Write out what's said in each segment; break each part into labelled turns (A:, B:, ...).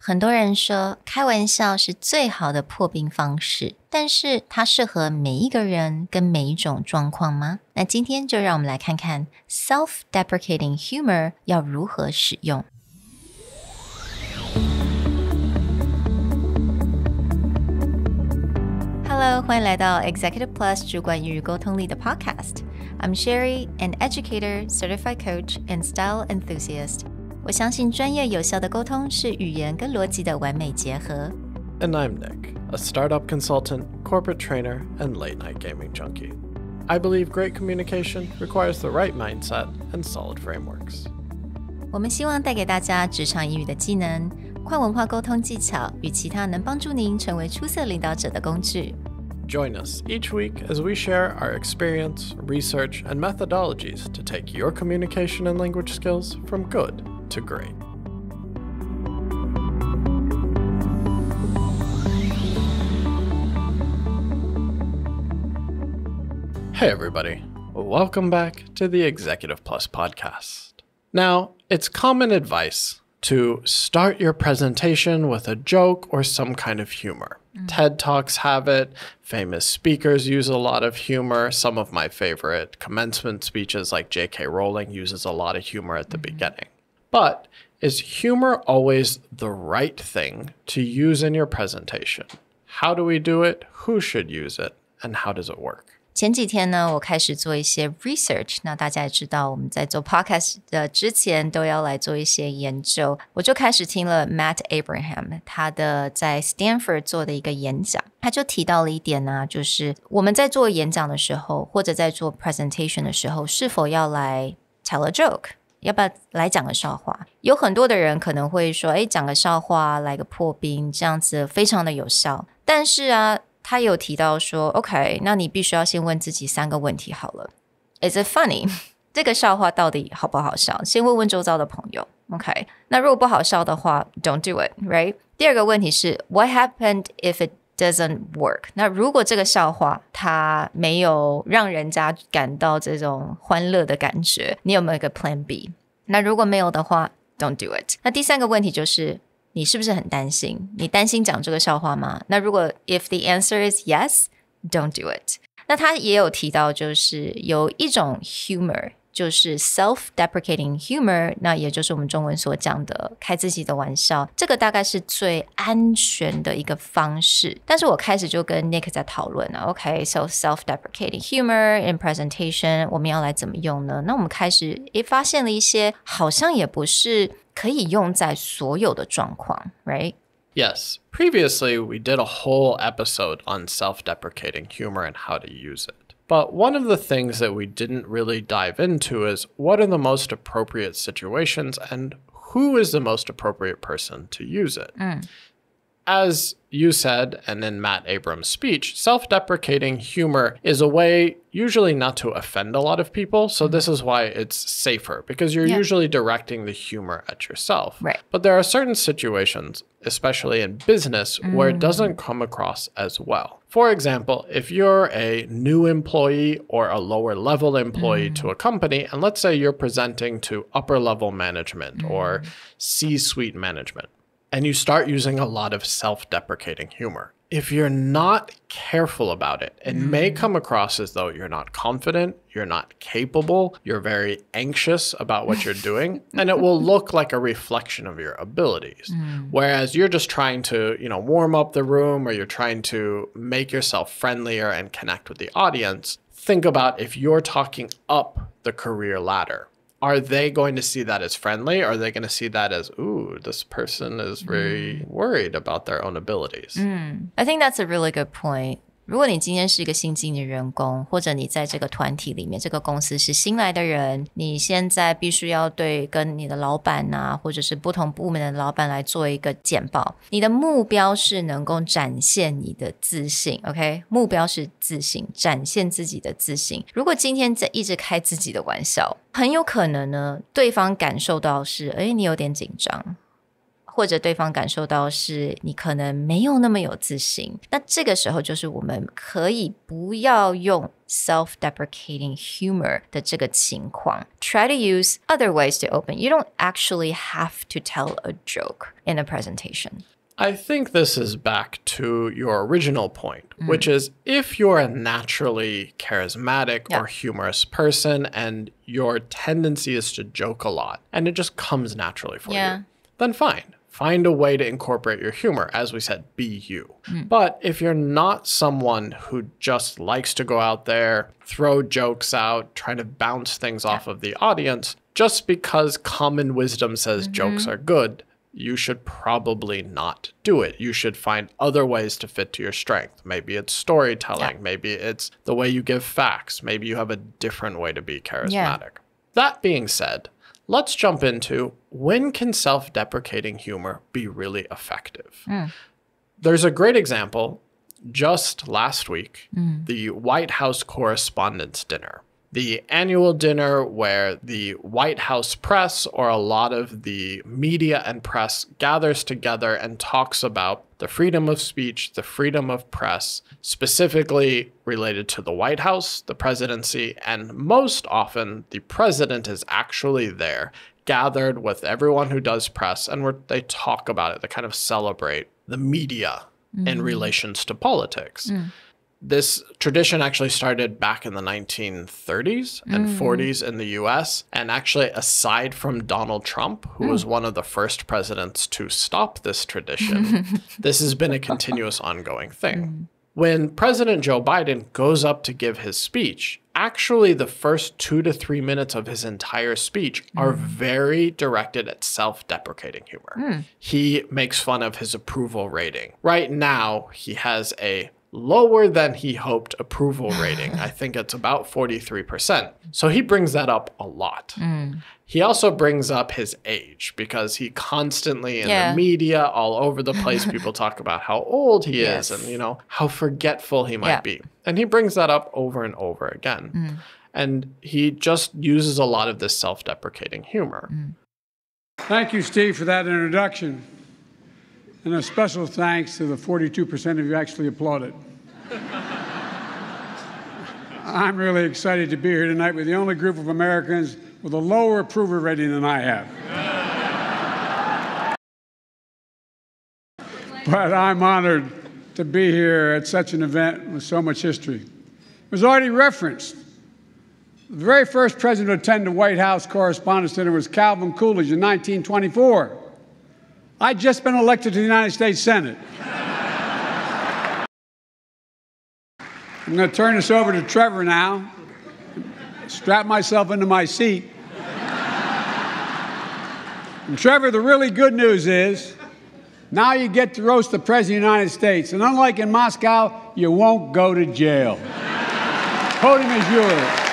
A: 很多人说开玩笑是最好的破冰方式，但是它适合每一个人跟每一种状况吗？那今天就让我们来看看 self-deprecating humor 要如何使用。Hello， 欢迎来到 Executive Plus 主管与沟通力的 Podcast。I'm Sherry, an educator, certified coach, and style enthusiast. 我相信专业有效的沟通是语言跟逻辑的完美结合。
B: And I'm Nick, a startup consultant, corporate trainer, and late-night gaming junkie. I believe great communication requires the right mindset and solid frameworks.
A: 我们希望带给大家职场英语的技能、跨文化沟通技巧与其他能帮助您成为出色领导者的工具。
B: Join us each week as we share our experience, research, and methodologies to take your communication and language skills from good to great. Hey everybody, welcome back to the Executive Plus podcast. Now, it's common advice to start your presentation with a joke or some kind of humor. TED Talks have it. Famous speakers use a lot of humor. Some of my favorite commencement speeches like J.K. Rowling uses a lot of humor at the beginning. But is humor always the right thing to use in your presentation? How do we do it? Who should use it? And how does it work?
A: 前几天呢，我开始做一些 research， 那大家也知道我们在做 podcast 的之前都要来做一些研究，我就开始听了 Matt Abraham 他的在 Stanford 做的一个演讲，他就提到了一点呢，就是我们在做演讲的时候或者在做 presentation 的时候，是否要来 tell a joke， 要不要来讲个笑话。有很多的人可能会说讲个笑话来个破冰，这样子非常的有效，但是啊他有提到说 OK， 那你必须要先问自己3个问题好了。 Is it funny？ 这个笑话到底好不好笑？先问问周遭的朋友 OK， 那如果不好笑的话 Don't do it right。 第二个问题是 What happened if it doesn't work？ 那如果这个笑话它没有让人家感到这种欢乐的感觉，你有没有一个 Plan B？ 那如果没有的话 Don't do it。 那第3个问题就是你是不是很担心？你担心讲这个笑话吗？那如果 if the answer is yes, don't do it。 那他也有提到就是有一种 humor， 就是 self-deprecating humor， 那也就是我们中文所讲的开自己的玩笑，这个大概是最安全的一个方式。但是我开始就跟 Nick 在讨论了 OK， so self-deprecating humor in presentation 我们要来怎么用呢？那我们开始发现了一些好像也不是可以用在所有的状况 right?
B: Yes. Previously, we did a whole episode on self-deprecating humor and how to use it. But one of the things that we didn't really dive into is what are the most appropriate situations and who is the most appropriate person to use it? As you said, and in Matt Abrams' speech, self-deprecating humor is a way usually not to offend a lot of people. So this is why it's safer because you're usually directing the humor at yourself.
A: Right.
B: But there are certain situations, especially in business, where it doesn't come across as well. For example, if you're a new employee or a lower level employee to a company, and let's say you're presenting to upper level management or C-suite management, and you start using a lot of self-deprecating humor. If you're not careful about it, it may come across as though you're not confident, you're not capable, you're very anxious about what you're doing, and it will look like a reflection of your abilities. Whereas you're just trying to, warm up the room or you're trying to make yourself friendlier and connect with the audience. Think about if you're talking up the career ladder. Are they going to see that as friendly? Or are they going to see that as, ooh, this person is very worried about their own abilities?
A: I think that's a really good point. 如果你今天是一个新进的员工，或者你在这个团体里面，这个公司是新来的人，你现在必须要对跟你的老板啊，或者是不同部门的老板来做一个简报。你的目标是能够展现你的自信 OK， 目标是自信，展现自己的自信。如果今天在一直开自己的玩笑，很有可能呢，对方感受到是你有点紧张，或者对方感受到是你可能没有那么有自信，那这个时候就是我们可以不要用 self-deprecating humor 的这个情况。Try to use other ways to open. You don't actually have to tell a joke in a presentation.
B: I think this is back to your original point, which is if you're a naturally charismatic or humorous person and your tendency is to joke a lot and it just comes naturally for you, then fine. Find a way to incorporate your humor. As we said, be you. But if you're not someone who just likes to go out there, throw jokes out, try to bounce things off of the audience, just because common wisdom says jokes are good, you should probably not do it. You should find other ways to fit to your strength. Maybe it's storytelling. Maybe it's the way you give facts. Maybe you have a different way to be charismatic. That being said, let's jump into when can self-deprecating humor be really effective? There's a great example just last week, the White House Correspondents' Dinner. The annual dinner where the White House press or a lot of the media and press gathers together and talks about the freedom of speech, the freedom of press, specifically related to the White House, the presidency, and most often the president is actually there, gathered with everyone who does press, and they talk about it. They kind of celebrate the media in relations to politics. This tradition actually started back in the 1930s and 40s in the US. And actually, aside from Donald Trump, who was one of the first presidents to stop this tradition, this has been a continuous ongoing thing. When President Joe Biden goes up to give his speech, actually the first 2 to 3 minutes of his entire speech are very directed at self-deprecating humor. He makes fun of his approval rating. Right now, he has a lower than he hoped approval rating. I think it's about 43%. So he brings that up a lot. He also brings up his age because he constantly in the media all over the place, people talk about how old he is and, you know, how forgetful he might be. And he brings that up over and over again. And he just uses a lot of this self-deprecating humor.
C: Thank you, Steve, for that introduction. And a special thanks to the 42% of you actually applauded. I'm really excited to be here tonight with the only group of Americans with a lower approval rating than I have. But I'm honored to be here at such an event with so much history. It was already referenced. The very first president to attend the White House Correspondents' Dinner was Calvin Coolidge in 1924. I'd just been elected to the United States Senate. I'm going to turn this over to Trevor now. Strap myself into my seat. And Trevor, the really good news is now you get to roast the President of the United States. And unlike in Moscow, you won't go to jail. Podium is yours.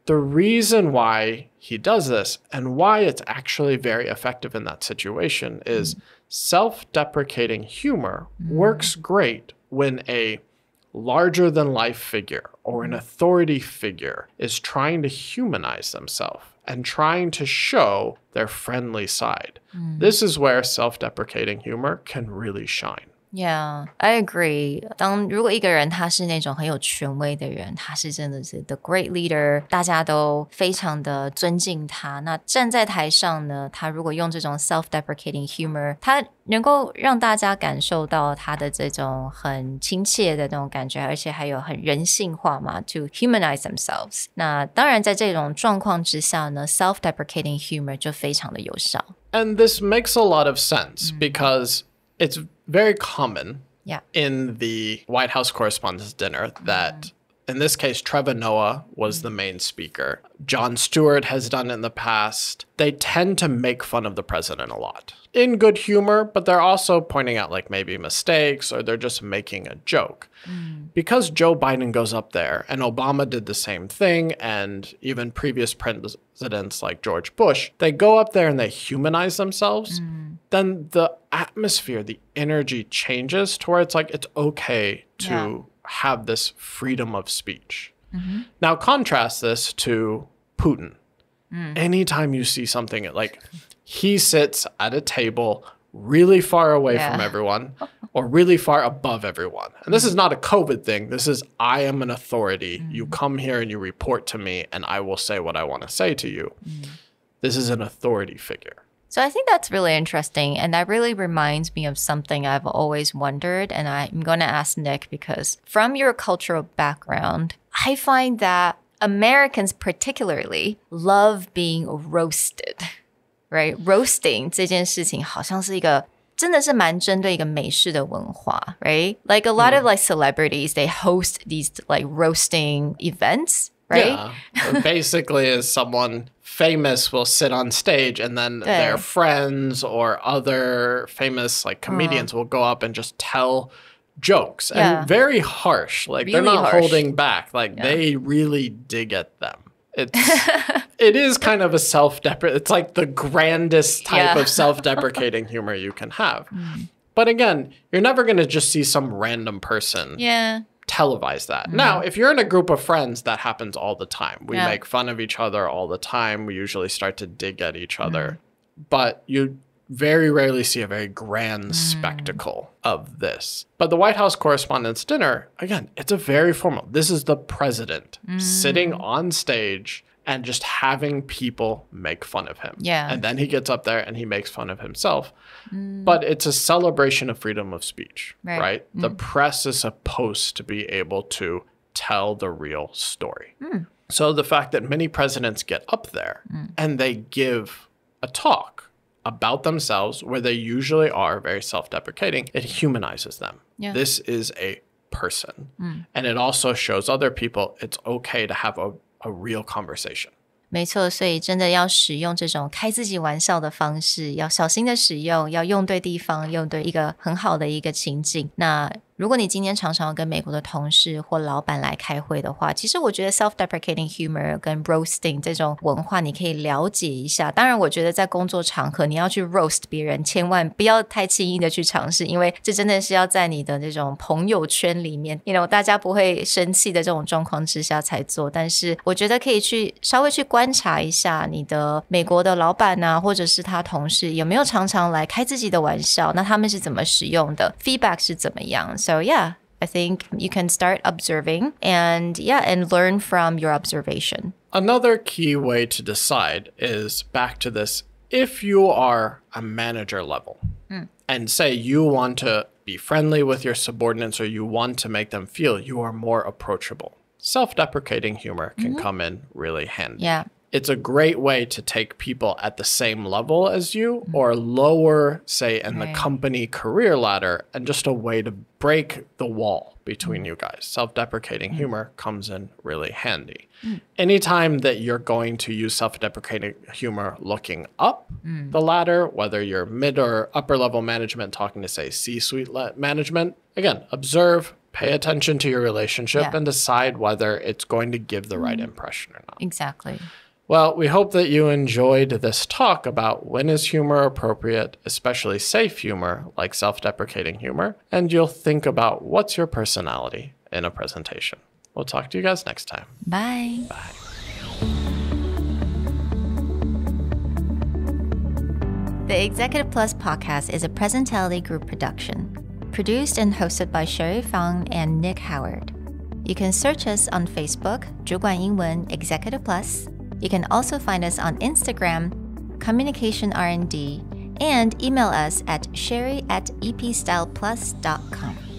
B: The reason why he does this and why it's actually very effective in that situation is self-deprecating humor works great when a larger-than-life figure or an authority figure is trying to humanize themselves and trying to show their friendly side. This is where self-deprecating humor can really shine.
A: Yeah, I agree. 如果一个人他是那种很有权威的人，他是真的是 the great leader， 大家都非常的尊敬他。那站在台上呢，他如果用这种 self-deprecating humor， 他能够让大家感受到他的这种很亲切的那种感觉，而且还有很人性化嘛 ，to humanize themselves。那当然在这种状况之下呢 ，self-deprecating humor 就非常的有效。
B: And this makes a lot of sense because it's very common in the White House Correspondents' Dinner that, in this case, Trevor Noah was the main speaker. Jon Stewart has done it in the past. They tend to make fun of the president a lot. In good humor, but they're also pointing out like maybe mistakes or they're just making a joke. Because Joe Biden goes up there and Obama did the same thing and even previous presidents like George Bush, they go up there and they humanize themselves, then the atmosphere, the energy changes to where it's like it's okay to have this freedom of speech. Now contrast this to Putin. Anytime you see something like he sits at a table really far away from everyone or really far above everyone. And this is not a COVID thing. This is I am an authority. You come here and you report to me and I will say what I want to say to you. This is an authority figure.
A: So I think that's really interesting. And that really reminds me of something I've always wondered. And I'm going to ask Nick because from your cultural background, I find that Americans particularly love being roasted, right? Roasting 这件事情好像是一个真的是蛮针对一个美式的文化 right? Like a lot of like celebrities, they host these like roasting events, right?
B: Yeah. Basically is someone famous will sit on stage and then their friends or other famous like comedians will go up and just tell jokes and very harsh. Like really they're not holding back. Like they really dig at them. It is kind of a self-deprecating. It's like the grandest type of self-deprecating humor you can have. But again, you're never going to just see some random person televise that. Now, if you're in a group of friends, that happens all the time. We make fun of each other all the time. We usually start to dig at each other. But you very rarely see a very grand spectacle of this. But the White House Correspondents' Dinner, again, it's a very formal. This is the president sitting on stage and just having people make fun of him. And then he gets up there and he makes fun of himself. But it's a celebration of freedom of speech, right? The press is supposed to be able to tell the real story. So the fact that many presidents get up there and they give a talk about themselves where they usually are very self-deprecating, it humanizes them. This is a person. And it also shows other people it's okay to have a real conversation.
A: 没错，所以真的要使用这种开自己玩笑的方式，要小心的使用，要用对地方，用对一个很好的一个情境。那如果你今天常常跟美国的同事或老板来开会的话，其实我觉得 self-deprecating humor 跟 roasting 这种文化你可以了解一下。当然我觉得在工作场合你要去 roast 别人，千万不要太轻易的去尝试，因为这真的是要在你的这种朋友圈里面 大家不会生气的这种状况之下才做。但是我觉得可以去稍微去观察一下你的美国的老板啊，或者是他同事有没有常常来开自己的玩笑，那他们是怎么使用的， feedback 是怎么样。So yeah, I think you can start observing and learn from your observation.
B: Another key way to decide is back to this. If you are a manager level and say you want to be friendly with your subordinates or you want to make them feel you are more approachable, self-deprecating humor can come in really handy. It's a great way to take people at the same level as you or lower, say, in the company career ladder and just a way to break the wall between you guys. Self-deprecating humor comes in really handy. Anytime that you're going to use self-deprecating humor looking up the ladder, whether you're mid or upper level management talking to, say, C-suite management, again, observe, pay attention to your relationship and decide whether it's going to give the right impression or not.
A: Exactly.
B: Well, we hope that you enjoyed this talk about when is humor appropriate, especially safe humor, like self-deprecating humor, and you'll think about what's your personality in a presentation. We'll talk to you guys next time.
A: Bye.
B: Bye.
A: The Executive Plus podcast is a Presentality Group production, produced and hosted by Sherry Fang and Nick Howard. You can search us on Facebook, 主管英文 Executive Plus. You can also find us on Instagram, Communication R&D, and email us at sherry@epstyleplus.com.